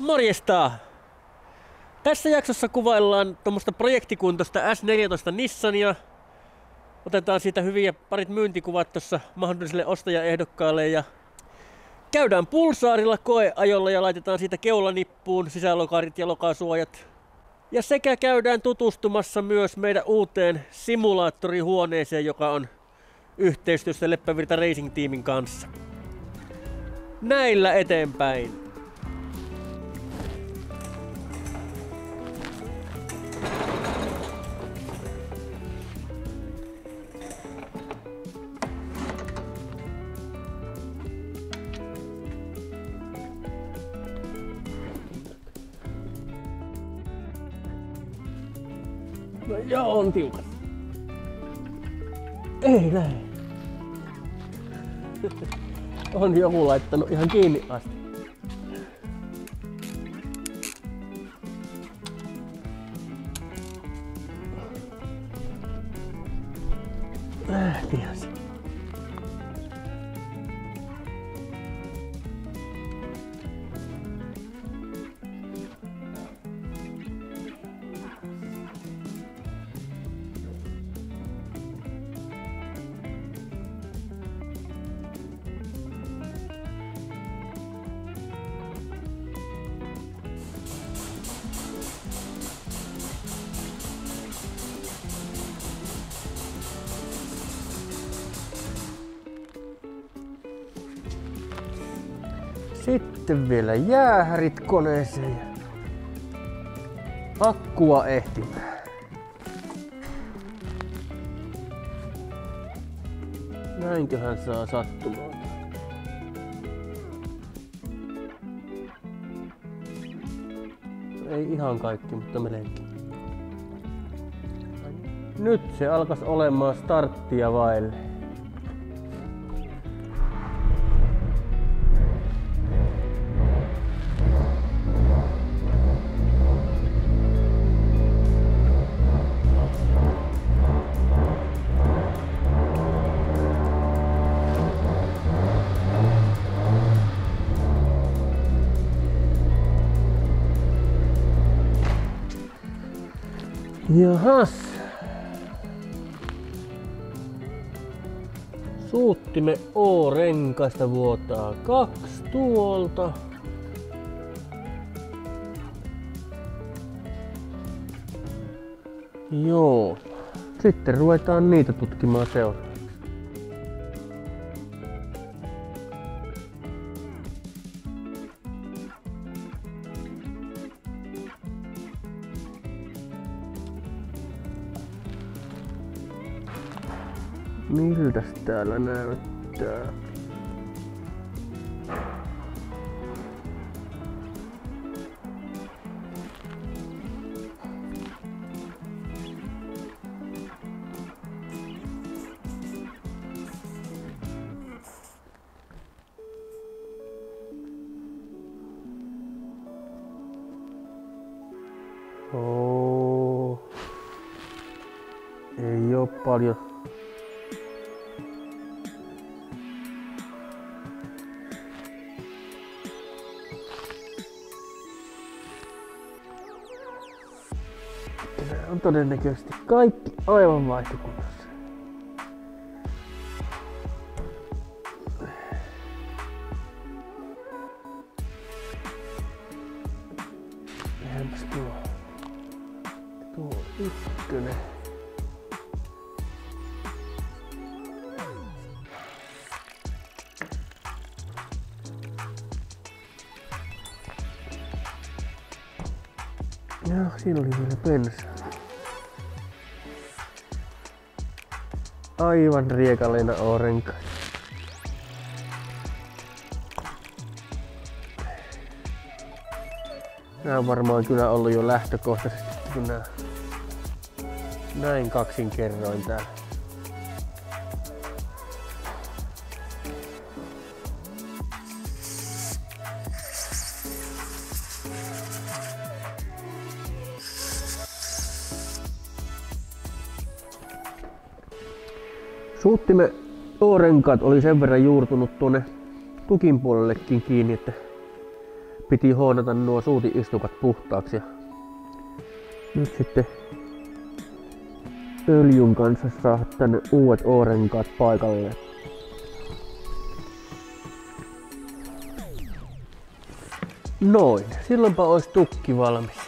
Morjesta! Tässä jaksossa kuvaillaan tuommoista projektikuntoista S14 Nissania. Otetaan siitä hyviä parit myyntikuvat tuossa mahdollisille ostajaehdokkaille ja käydään pulsaarilla koeajolla ja laitetaan siitä keulanippuun sisälokarit ja lokasuojat. Ja sekä käydään tutustumassa myös meidän uuteen simulaattorihuoneeseen, joka on yhteistyössä Leppävirta Racing Teamin kanssa. Näillä eteenpäin. No joo, on tiukat. Ei näin. On joku laittanut ihan kiinni asti. Lähtihän se. Sitten vielä jäähärit koneeseen ja akkua ehtimään. Näinköhän saa sattumaan. Ei ihan kaikki, mutta melkein. Nyt se alkas olemaan starttia vaille. Jahas. Suuttimme O-renkaista vuotaa 2 tuolta. Joo. Sitten ruvetaan niitä tutkimaan seuraavaksi. Miltäs täällä näyttää? Ei oo paljon. Nämä on todennäköisesti kaikki aivan vaihtokunnossa. Enpäs tuo ykkönen. Joo, siinä oli vielä bensaa. Aivan riekaleina O-renkaita. Nää on varmaan kyllä ollut jo lähtökohtaisesti, kun nää näin kaksin kerroin täällä. Suuttimme O-renkaat oli sen verran juurtunut tuonne tukin puolellekin kiinni, että piti hoonata nuo suutiistukat puhtaaksi. Ja nyt sitten öljyn kanssa saada tänne uudet oorenkaat paikalle. Noin, silloinpa olisi tukki valmis.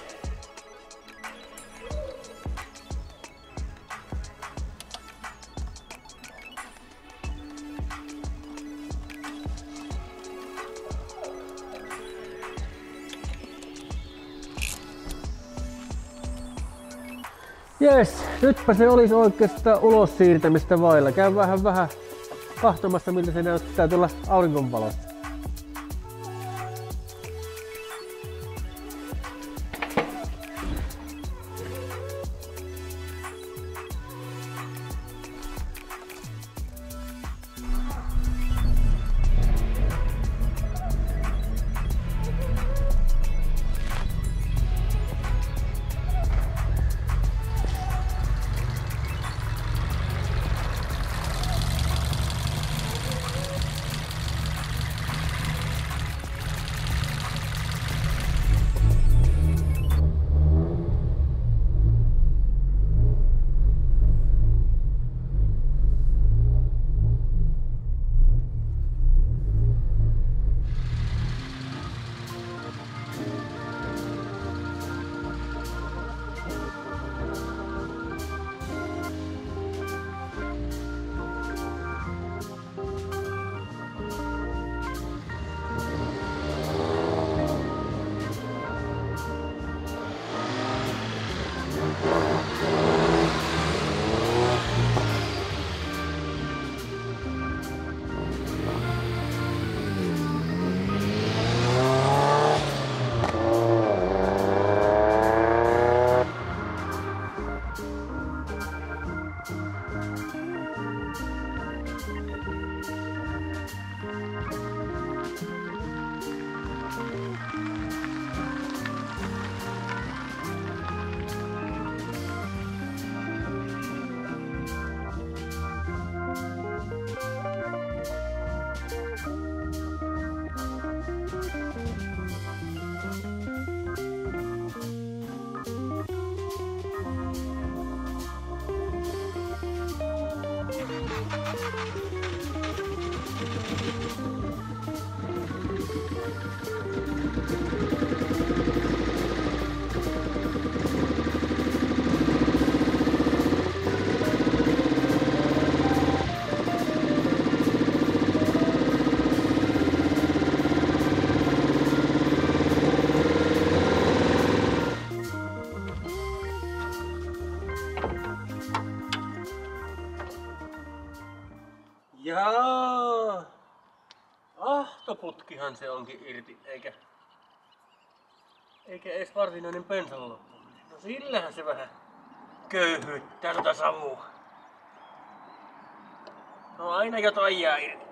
Jes, nytpä se olisi oikeastaan ulos siirtämistä vailla. Käyn vähän kahtomassa, miltä se näyttää tuolla auringonvalossa. Jaa, ahtoputkihan se onkin irti, eikä edes varsinainen bensan loppuminen. No sillähän se vähän köyhyyttää tota savua. No aina jotain jää irti.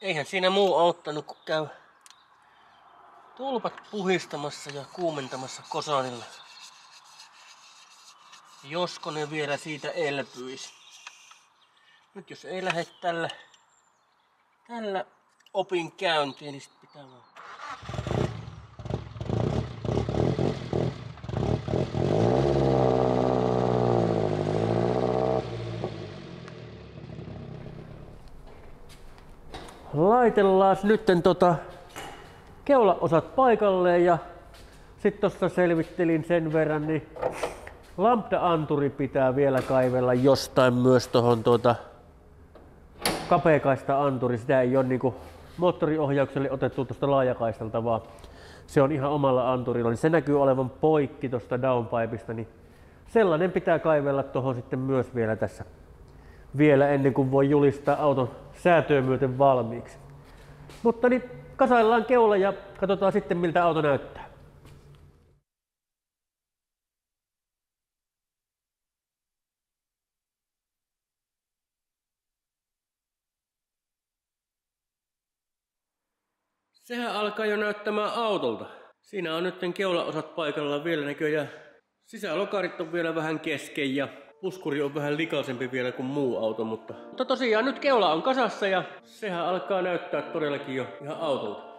Eihän siinä muu auttanut, kun käy tulpat puhistamassa ja kuumentamassa kosanilla. Josko ne vielä siitä elpyisi. Nyt jos ei lähde tällä opin käyntiin, niin sit pitää vaan. Laitellaan nytten keulaosat paikalleen ja sit tossa selvittelin sen verran, niin lambda-anturi pitää vielä kaivella jostain myös tohon kapeakaista anturi. Sitä ei ole niinku moottoriohjaukselle otettu tuosta laajakaistalta, vaan se on ihan omalla anturilla. Niin se näkyy olevan poikki tuosta downpipeista, niin sellainen pitää kaivella tohon sitten myös vielä tässä. Vielä ennen kuin voi julistaa auton säätöä myöten valmiiksi. Mutta niin kasaillaan keula ja katsotaan sitten miltä auto näyttää. Sehän alkaa jo näyttämään autolta. Siinä on nyt keulaosat paikallaan vielä näköjään. Sisälokarit on vielä vähän kesken ja puskuri on vähän likaisempi vielä kuin muu auto, mutta tosiaan nyt keula on kasassa ja sehän alkaa näyttää todellakin jo ihan autolta.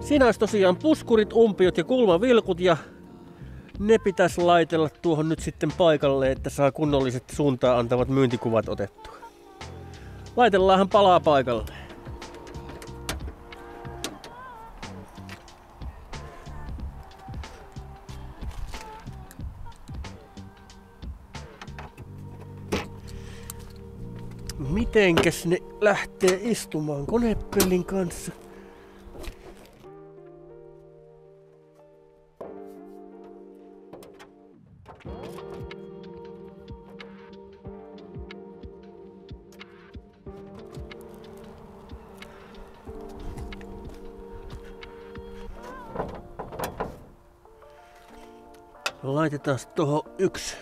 Siinä olisi tosiaan puskurit, umpiot ja kulmavilkut ja ne pitäisi laitella tuohon nyt sitten paikalle, että saa kunnolliset suuntaan antavat myyntikuvat otettua. Laitellaanhan palaa paikalle. Mitenkäs ne lähtee istumaan konepellin kanssa? Laitetaan tuohon yksi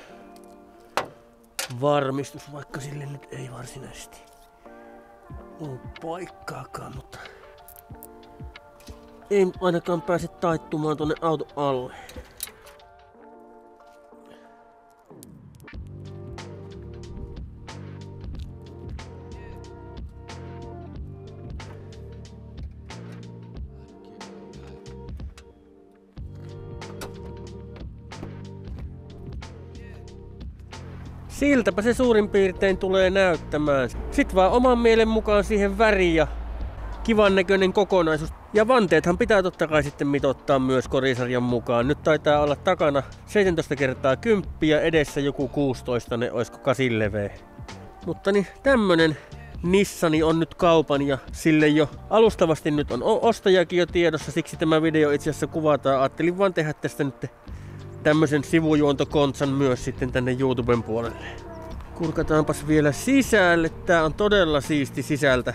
varmistus, vaikka sille nyt ei varsinaisesti ole paikkaakaan, mutta ei ainakaan pääse taittumaan tuonne auton alle. Siltäpä se suurin piirtein tulee näyttämään. Sitten vaan oman mielen mukaan siihen väri ja kivan näköinen kokonaisuus. Ja vanteethan pitää totta kai sitten mitottaa myös korisarjan mukaan. Nyt taitaa olla takana 17x10 ja edessä joku 16, ne olisiko 8 leveä. Mutta niin tämmönen Nissani on nyt kaupan ja sille jo alustavasti nyt on ostajakin jo tiedossa. Siksi tämä video itse asiassa kuvataan. Ajattelin vaan tehdä tästä nyt tämmösen sivujuontokontsan myös sitten tänne YouTuben puolelle. Kurkataanpas vielä sisälle. Tää on todella siisti sisältä.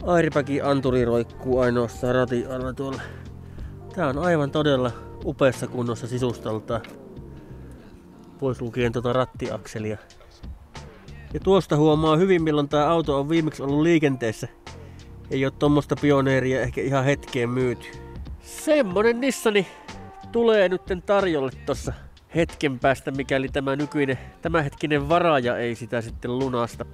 Airbagin anturi roikkuu ainoastaan ratin alla tuolla. Tää on aivan todella upeassa kunnossa sisustaltaan. Pois lukien tuota rattiakselia. Ja tuosta huomaa hyvin milloin tää auto on viimeksi ollut liikenteessä. Ei oo tommosta pioneeria ehkä ihan hetkeen myyty. Semmonen Nissani tulee nytten tarjolle tossa hetken päästä, mikäli tämä tämänhetkinen varaaja ei sitä sitten lunasta.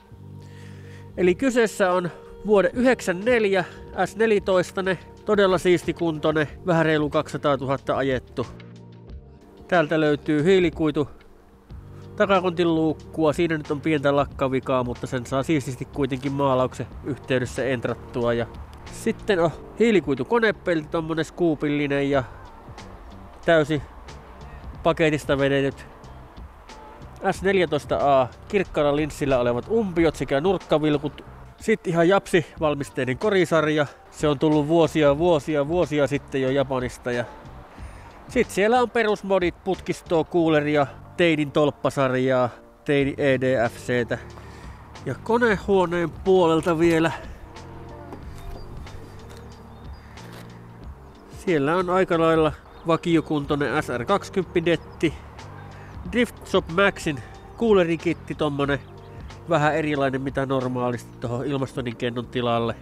Eli kyseessä on vuoden 1994 S14, todella siistikuntoinen, vähän reilu 200 000 ajettu. Täältä löytyy hiilikuitu takakontin luukkua, siinä nyt on pientä lakkavikaa, mutta sen saa siististi kuitenkin maalauksen yhteydessä entrattua. Ja sitten on hiilikuitu konepelti, tommonen skuupillinen ja täysi paketista vedetyt S14A kirkkaalla linssillä olevat umpiot sekä nurkkavilkut. Sitten ihan japsi valmisteinen korisarja. Se on tullut vuosia sitten jo Japanista. Ja sitten siellä on perusmodit, putkistoa, kuuleria, teidin tolppasarjaa, teidin EDFCtä. Ja konehuoneen Siellä on aika lailla vakiokuntoinen SR20-detti. Drift Shop Maxin kuulerikitti, tommonen vähän erilainen mitä normaalisti tuohon ilmastointikennon tilalle.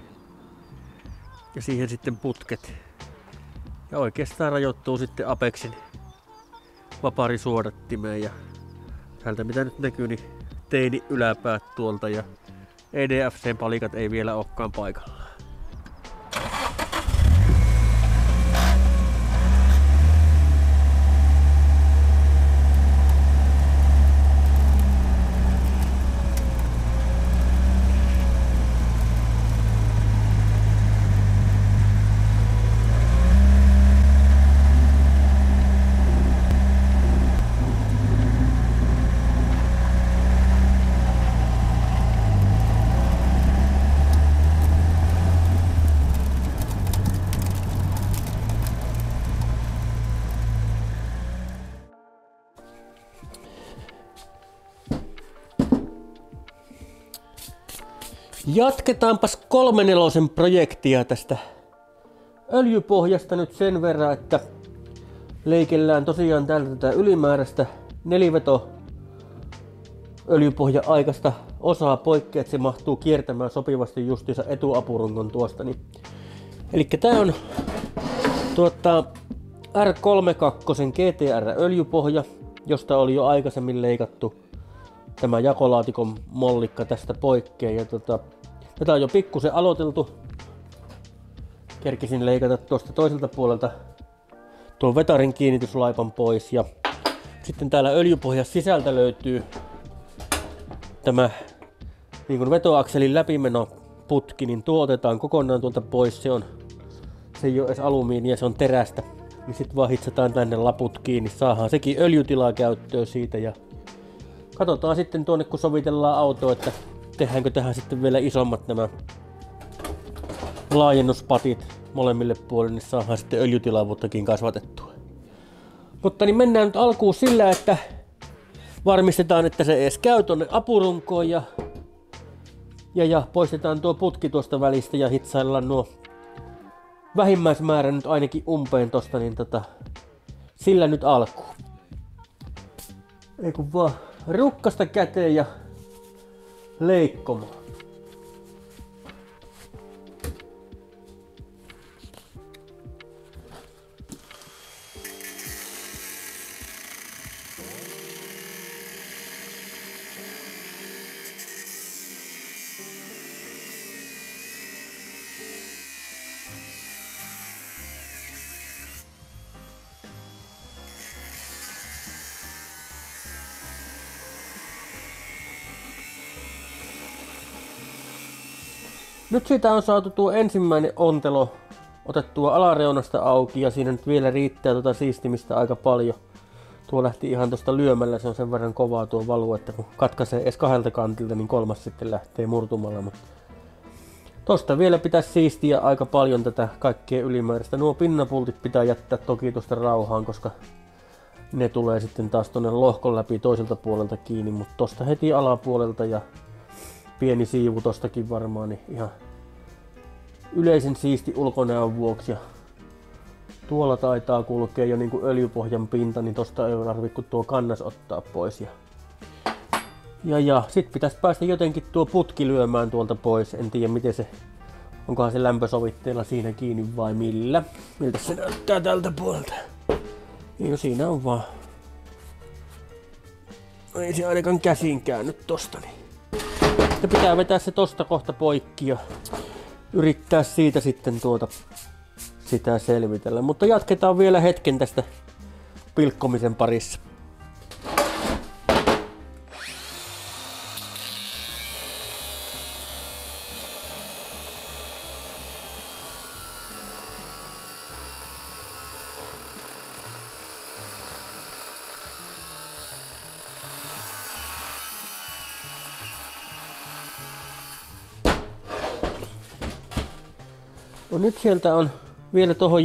Ja siihen sitten putket. Ja oikeastaan rajoittuu sitten Apexin vaparisuodattimeen. Ja täältä mitä nyt näkyy, niin teini yläpäät tuolta ja EDFC-palikat ei vielä olekaan paikallaan. Jatketaanpas 3/4 projektia tästä öljypohjasta nyt sen verran, että leikellään tosiaan täältä tätä ylimääräistä neliveto öljypohja-aikaista osaa poikki, että se mahtuu kiertämään sopivasti justiinsa etuapurungon tuosta. Eli tää on R32 GTR-öljypohja, josta oli jo aikaisemmin leikattu tämä jakolaatikon mollikka tästä poikkeen. Ja tätä on jo pikkusen aloiteltu. Kerkisin leikata tuosta toiselta puolelta tuon vetarin kiinnityslaipan pois. Ja sitten täällä öljypohjan sisältä löytyy tämä niin kuin vetoakselin läpimenoputki, niin tuo otetaan kokonaan tuolta pois. Se ei ole edes alumiinia, se on terästä. Niin sitten vaan hitsataan tänne laput kiinni, saadaan sekin öljytilaa käyttöön siitä. Ja katsotaan sitten tuonne kun sovitellaan autoa, että tehdäänkö tähän sitten vielä isommat nämä laajennuspatit molemmille puolille, niin saadaan sitten öljytilavuuttakin kasvatettua. Mutta niin mennään nyt alkuun sillä, että varmistetaan, että se edes käy tuonne apurunkoon ja poistetaan tuo putki tuosta välistä ja hitsaillaan nuo vähimmäismäärä nyt ainakin umpeen tosta, niin sillä nyt alkuun. Ei kun vaan rukkasta käteen ja leikkomaan. Nyt siitä on saatu tuo ensimmäinen ontelo otettua alareunasta auki ja siinä nyt vielä riittää siistimistä aika paljon. Tuo lähti ihan tuosta lyömällä, se on sen verran kovaa tuo valu, että kun katkaisee edes kahdelta kantilta, niin kolmas sitten lähtee murtumalla. Mutta tosta vielä pitäisi siistiä aika paljon tätä kaikkea ylimääräistä. Nuo pinnapultit pitää jättää toki tuosta rauhaan, koska ne tulee sitten taas tuonne lohkon läpi toiselta puolelta kiinni, mutta tosta heti alapuolelta ja pieni siivu tostakin varmaan, niin ihan yleisen siisti ulkonäön vuoksi. Ja tuolla taitaa kulkea jo niin kuin öljypohjan pinta, niin tosta ei tarvitse kuin tuo kannas ottaa pois. Ja sit pitäisi päästä jotenkin tuo putki lyömään tuolta pois. En tiedä miten se, onkohan se lämpösovitteella siinä kiinni vai millä. Miltä se näyttää tältä puolelta. Niin no siinä on vaan. Ei se ainakaan käsin käynyt tosta niin. Ja pitää vetää se tosta kohta poikki ja yrittää siitä sitten sitä selvitellä. Mutta jatketaan vielä hetken tästä pilkkomisen parissa. No nyt sieltä on vielä tohon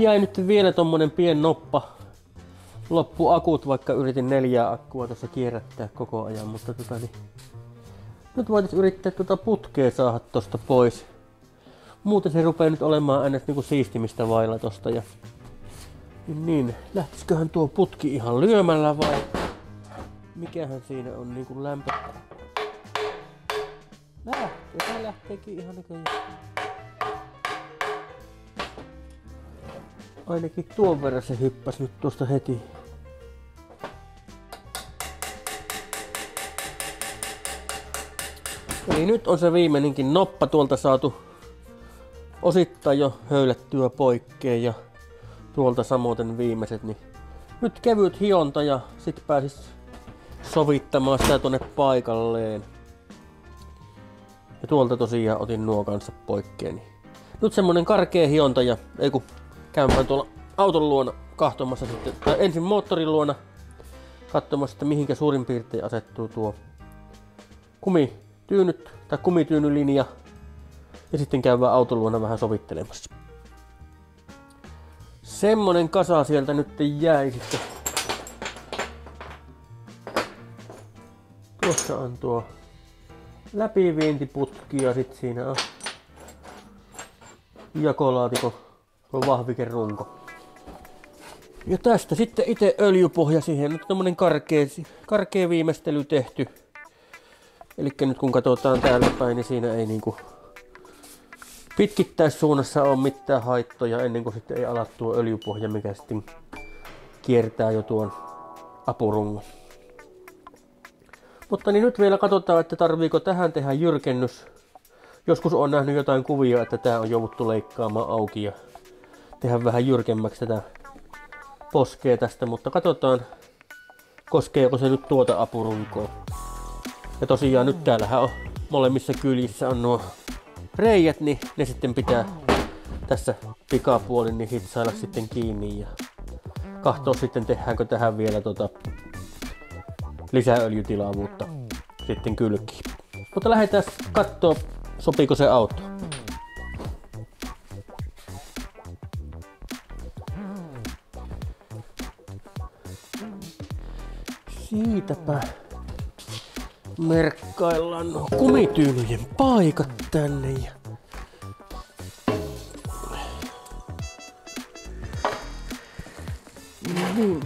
jäi nyt vielä tommonen pien noppa. Loppu akut, vaikka yritin 4 akkua tuossa kierrättää koko ajan, mutta niin nyt voitais yrittää putkea saada tosta pois. muuten se rupeaa nyt olemaan aina niinku siistimistä vailla tosta. Ja niin, lähtisiköhän tuo putki ihan lyömällä vai mikähän siinä on niinku lämpö? Tää lähteekin ihan näköjään. Ainakin tuon verran se hyppäsi nyt tuosta heti. Eli nyt on se viimeinenkin noppa tuolta saatu osittain jo höylättyä poikkeen ja tuolta samoin viimeiset. Niin nyt kevyt hionta ja sit pääsis sovittamaan sitä tonne paikalleen. Ja tuolta tosiaan otin nuo kanssa poikkeen. Niin nyt semmonen karkea hionta ja ei kun käymään tuolla auton luona katsomassa sitten, tai ensin moottorin luona katsomassa, että mihinkä suurin piirtein asettuu tuo kumityynyt tai kumityynylinja. Ja sitten käydään auton luona vähän sovittelemassa. Semmonen kasa sieltä nyt jäi sitten. Tuossa on tuo läpivientiputki ja sit siinä on jakolaatikon vahvikerunko. Ja tästä sitten itse öljypohja siihen. Nyt tommonen karkea viimeistely tehty. Elikkä nyt kun katsotaan täältä päin, niin siinä ei niinku pitkittäissuunnassa ole mitään haittoja ennen kuin sitten ei ala tuo öljypohja, mikä sitten kiertää jo tuon apurungon. Mutta niin nyt vielä katsotaan, että tarviiko tähän tehdä jyrkennys. Joskus on nähnyt jotain kuvia, että tää on jouduttu leikkaamaan auki ja tehdä vähän jyrkemmäksi tätä poskea tästä, mutta katsotaan koskeeko se nyt tuota apurunkoa. Ja tosiaan nyt täällähän on molemmissa kyljissä on nuo reijät, niin ne sitten pitää tässä pikapuolin niin hitsailla sitten kiinni ja kahtoo sitten tehdäänkö tähän vielä lisäöljytilavuutta sitten kylkiin. Mutta lähdetään kattoo sopiiko se auto. Siitäpä merkkaillaan nuo kumityynyjen paikat tänne ja niin.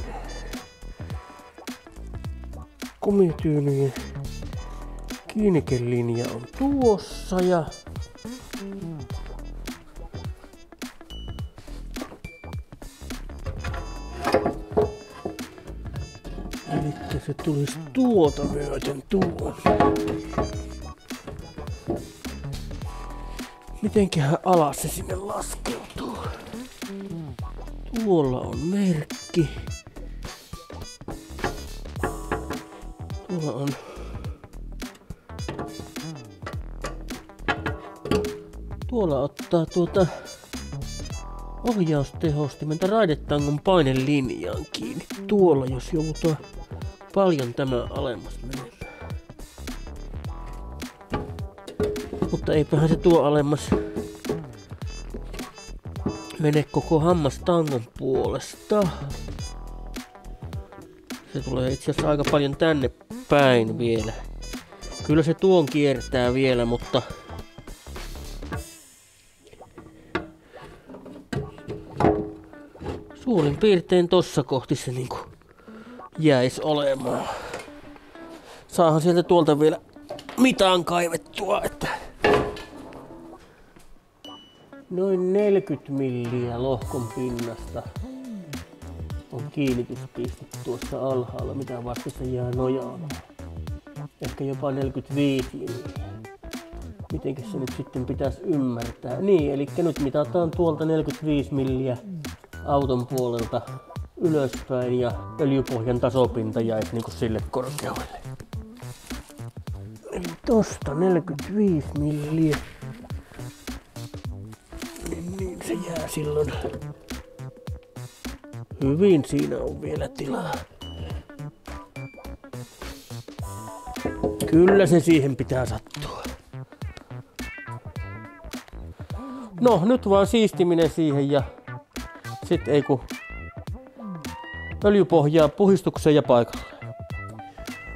Kumityynyjen kiinnikelinja on tuossa ja elikkä se tulisi tuota myöten tuon. Mitenköhän alas se sinne laskeutuu? Tuolla on merkki. Tuolla on tuolla ottaa ohjaustehostimen tai raidetangon painelinjaan kiinni. Tuolla jos joudutaan paljon tämä alemmas menemään. Mutta eipähän se tuo alemmas mene koko hammastangon puolesta. Se tulee itse asiassa aika paljon tänne päin vielä. Kyllä se tuon kiertää vielä, mutta suurin piirtein tossa kohti se niinku jäis olemaan. Saahan sieltä tuolta vielä mitaan kaivettua, että noin 40 milliä lohkon pinnasta on kiinnityspiste tuossa alhaalla, mitä vasta se jää nojaamaan. Ehkä jopa 45 milliä. Mitenkä se nyt sitten pitäisi ymmärtää? Niin, eli nyt mitataan tuolta 45 milliä auton puolelta ylöspäin ja öljypohjan tasopinta jäisi niinku sille korkeudelle. Eli tosta 45 milliä. Niin se jää silloin. Hyvin siinä on vielä tilaa. Kyllä se siihen pitää sattua. No nyt vaan siistiminen siihen ja sit ei kun öljypohjaa puhistukseen ja paikalle.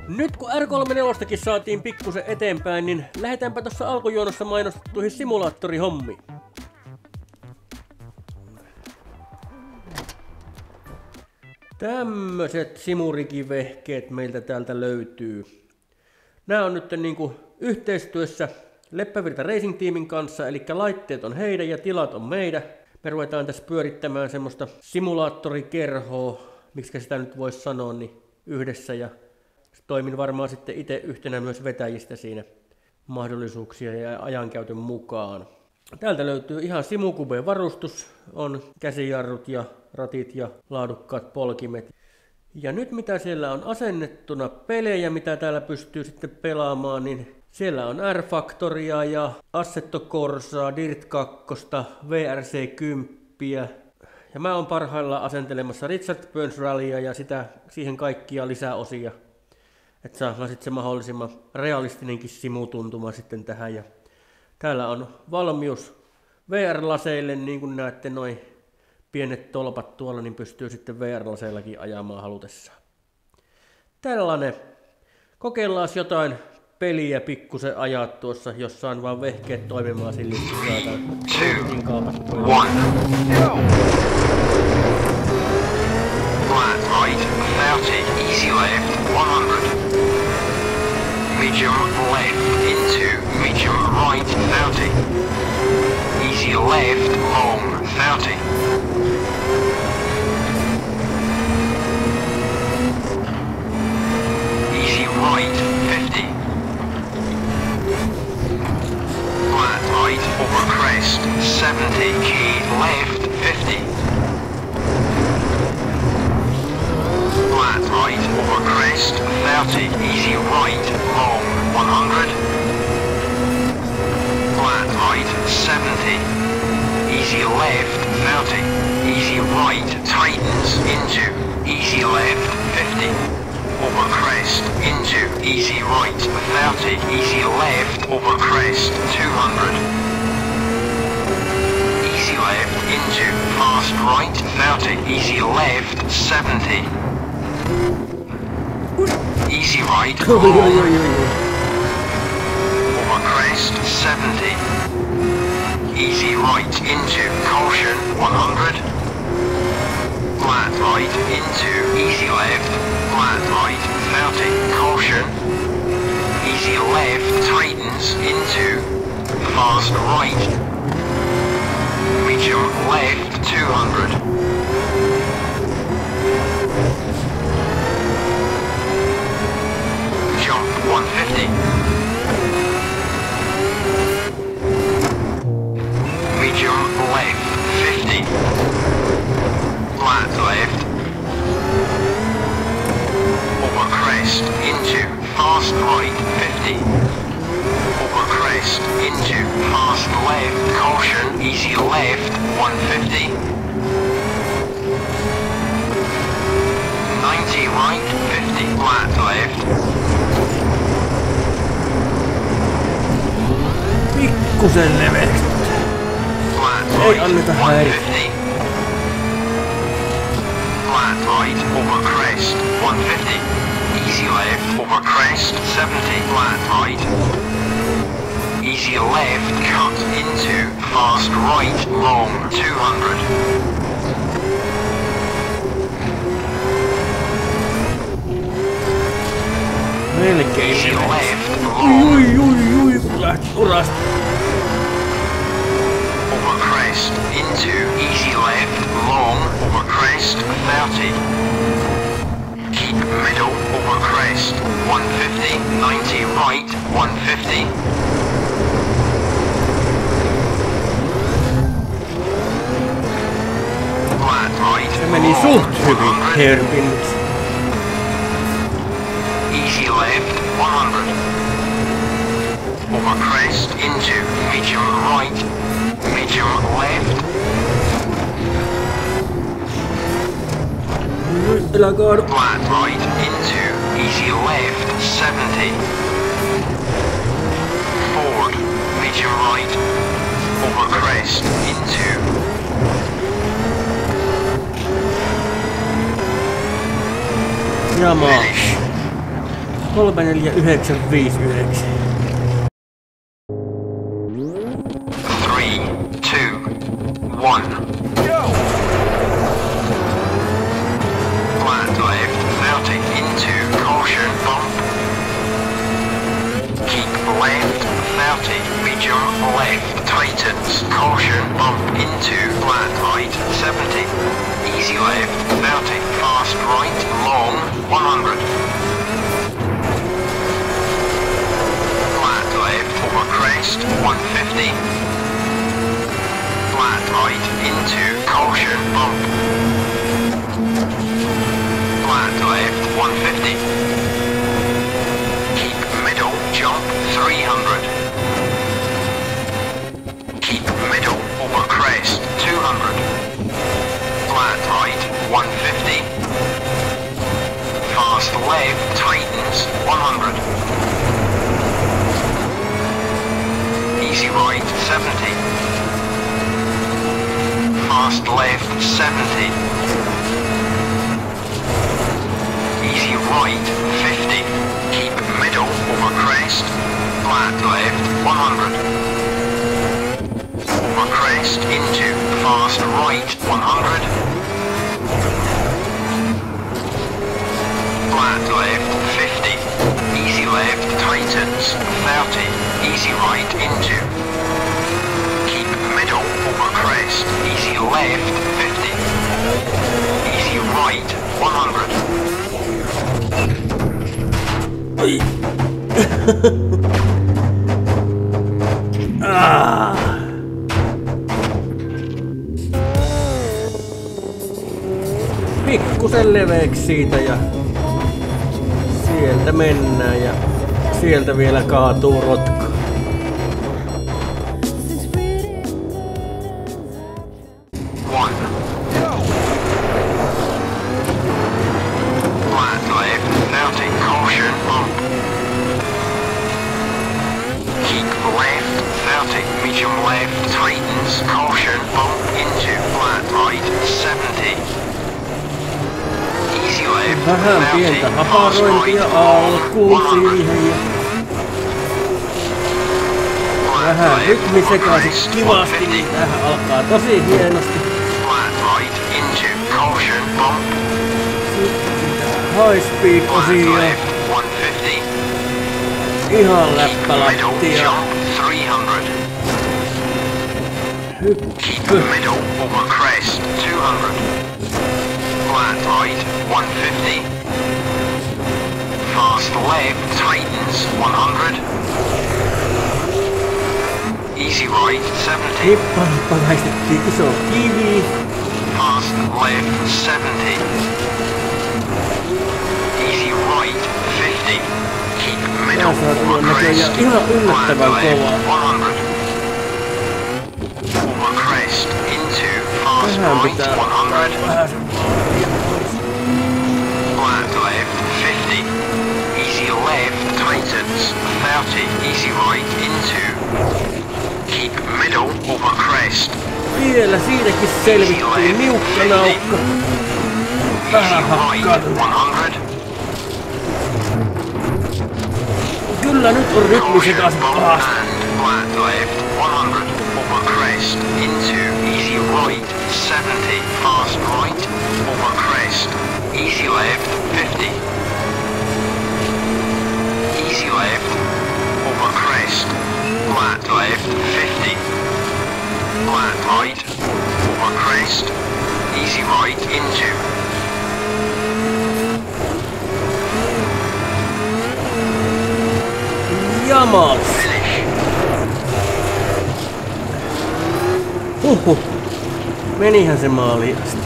Nyt kun R34 saatiin pikkusen eteenpäin, niin lähdetäänpä tuossa alkujuonossa mainostettuihin simulaattorihommiin. Tämmöiset simurikivehkeet meiltä täältä löytyy. Nämä on nyt niinku yhteistyössä Leppävirta Racing Teamin kanssa, eli laitteet on heidän ja tilat on meidän. Me ruvetaan tässä pyörittämään semmoista simulaattorikerhoa, miksi sitä nyt voisi sanoa, niin yhdessä. Ja toimin varmaan sitten itse yhtenä myös vetäjistä siinä mahdollisuuksia ja ajankäytön mukaan. Täältä löytyy ihan Simukubeen varustus, on käsijarrut ja ratit ja laadukkaat polkimet. Ja nyt mitä siellä on asennettuna pelejä, mitä täällä pystyy sitten pelaamaan, niin siellä on R-Factoria ja Assetto Corsaa, Dirt 2, VRC 10. Ja mä oon parhaillaan asentelemassa Richard Burns Rallya ja siihen kaikkia lisäosia. Että saadaan sitten se mahdollisimman realistinenkin simutuntuma sitten tähän. Ja täällä on valmius VR-laseille, niin kuin näette noin pienet tolpat tuolla, niin pystyy sitten VR-laseillakin ajamaan halutessaan. Tällainen. Kokeillaan jotain peliä pikkusen ajaa tuossa, jossa on vaan vehkeet toimimaan sille, että saadaan kaapattua. Flat right, 30, easy left, 100. Medium left into medium right, 30. Easy left, long, 30. Easy right, 50. Flat right, over crest, 70, key left, 50. Flat right, over crest, 30, easy right, long, 100. Flat right, 70, easy left, 30, easy right, tightens into, easy left, 50. Over crest, into, easy right, 30, easy left, over crest, 200. Easy left, into, fast right, 30, easy left, 70. Easy right, long. Over crest, 70. Easy right, into, caution, 100. Flat right, into, easy left, flat right, 30, caution. Easy left, tightens, into, fast right. Medium left, 200. Jump 150. Medium left 50. Flat left. Over crest into fast right 50. Over crest into fast left, caution, easy left 150. 90 right 50. Flat left. Pikkusen leveästi. Ei anneta häiritä. Flat right, over crest, 150. Easy left, over crest, 70. Flat right. Easy left, cut into, fast right, long, 200. Melkein Easy left, Ui, long. kun lähti urasta. Over crest, into, easy left, long, over crest, 30. Keep middle, over crest, 150, 90 right, 150. Flat right, Se meni long, suht hyvin 100. hairpiniksi. Easy left, 100. Over crest, into, medium right, medium left. Älä kaadu. Flat right, into, easy left, 70. Forward, medium right. Over crest, into. Ja maa. Finish. 34959. 3, 2, 1. easy left 30, fast right, long 100. Flat left over crest 150. Flat right into caution bump. Flat left 150. Keep middle jump 300. Keep middle over crest 200. Flat right 150. Fast left tightens 100. Easy right 70. Fast left 70. Easy right 50. Keep middle over crest. Flat left 100. Over crest into fast right 100. Flat left 50. Easy left tightens 30. Easy right into. Keep middle over crest. Easy left 50. Easy right 100. Pikkusen leveäksi siitä ja sieltä mennään ja sieltä vielä kaatuu rotka. Flat left 30, caution bump. Keep left 30, medium left tightens, caution bump into flat right 70. Easy left Vähän 30, pientä fast haparointia right alkuun 100. siihen ja vähän rytmi sekaisin kivasti, niin tähän alkaa tosi hienosti. Flat right into caution bump. High speed Flat osio, left 150. ihan Middle läppälattia. jump 300. Keep middle over crest 200. Flat right 150. Fast left tightens 100. Easy right 70. Hippa väistettiin iso kivi. Fast left 70. Easy right 50. Keep middle Tää saa tulla over näköjään crest. ihan yllättävän Flat left kovaa. 100. Over crest into fast Tähän right pitää 100. vähän sen Flat left 50. Easy left tightens 30. Easy right into. Keep middle over crest. vielä siitäkin selvittiin niukka naukka. Vähän Easy right hakkaa. 100. Kyllä nyt on rytmi sekaisin pahasti. Flat left 100 over crest into easy right 70 fast right over crest easy left 50 easy left over crest flat left 50 flat right over crest easy right into Jamas. finish. Menihän se maaliin asti.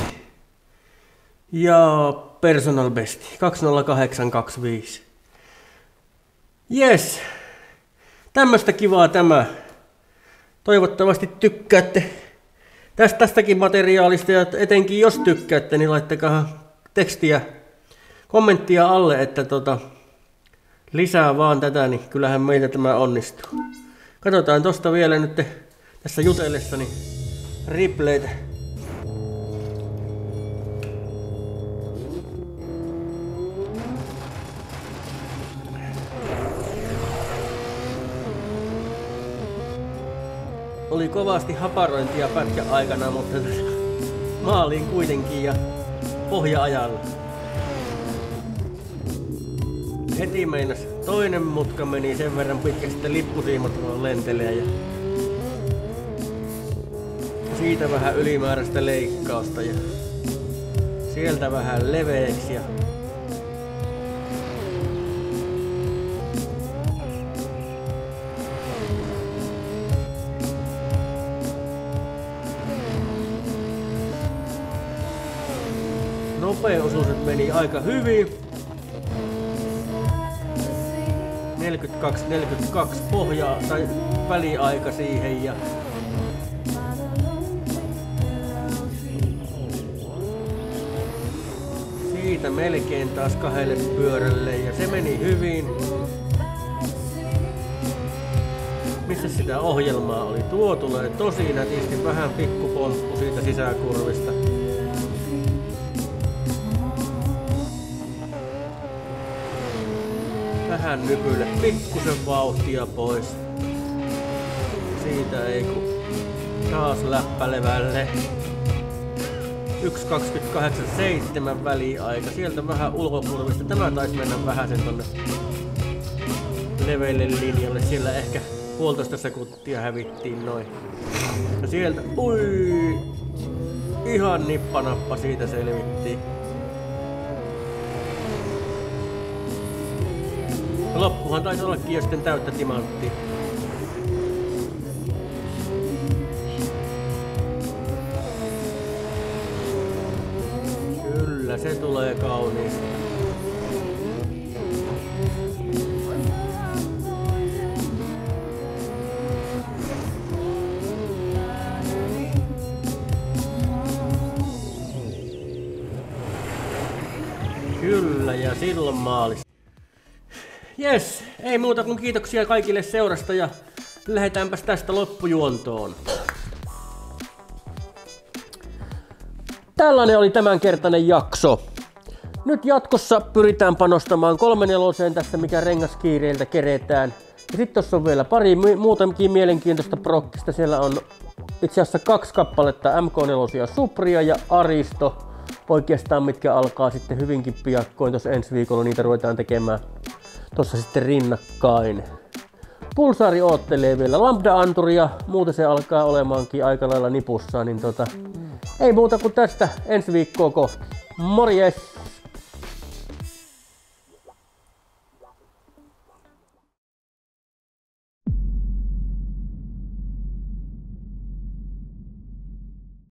Ja personal besti 20825. Jes. Tämmöstä kivaa tämä. Toivottavasti tykkäätte tästäkin materiaalista ja etenkin jos tykkäätte, niin laittakaa tekstiä, kommenttia alle, että lisää vaan tätä, niin kyllähän meitä tämä onnistuu. Katsotaan tosta vielä nyt tässä jutellessani replaytä. Oli kovasti haparointia pätkän aikana, mutta maaliin kuitenkin ja pohja-ajalla. Heti meinas toinen mutka meni sen verran pitkästi, että lippusiimat lentelee ja siitä vähän ylimääräistä leikkausta. Ja Sieltä vähän leveäksi ja nopeosuudet meni aika hyvin. 42 pohjaa tai väliaika siihen ja siitä melkein taas 2 pyörälle ja se meni hyvin. Missä sitä ohjelmaa oli? Tuo tulee tosi nätisti, vähän pikkupomppu siitä sisäkurvista. Vähän nypylle, pikkusen vauhtia pois. Siitä ei kun taas läppälevälle. 1.28.7 väliaika. Sieltä vähän ulkokurvista. Tämä taisi mennä vähän sen tonne leveille linjalle. Siellä ehkä 1,5 sekuntia hävittiin noin. Ja sieltä, ui, ihan nippanappa siitä selvittiin. Loppuhan taisi ollakin jo sitten täyttä timanttia. Kyllä, se tulee kauniisti. Kyllä, ja silloin maalis. Jes, ei muuta kuin kiitoksia kaikille seurasta ja lähdetäänpäs tästä loppujuontoon. Tällainen oli tämänkertainen jakso. Nyt jatkossa pyritään panostamaan 3/4 tässä, mikä rengaskiireiltä keretään. Ja sitten tossa on vielä pari muutakin mielenkiintoista prokkista. Siellä on itse asiassa 2 kappaletta MK4 Supria ja Aristo. Oikeastaan mitkä alkaa sitten hyvinkin piakkoin. Tuossa ensi viikolla niitä ruvetaan tekemään tossa sitten rinnakkain. Pulsaari oottelee vielä Lambda-anturia, muuten se alkaa olemaankin aika lailla nipussa, niin ei muuta kuin tästä ensi viikkoa kohti. Morjes!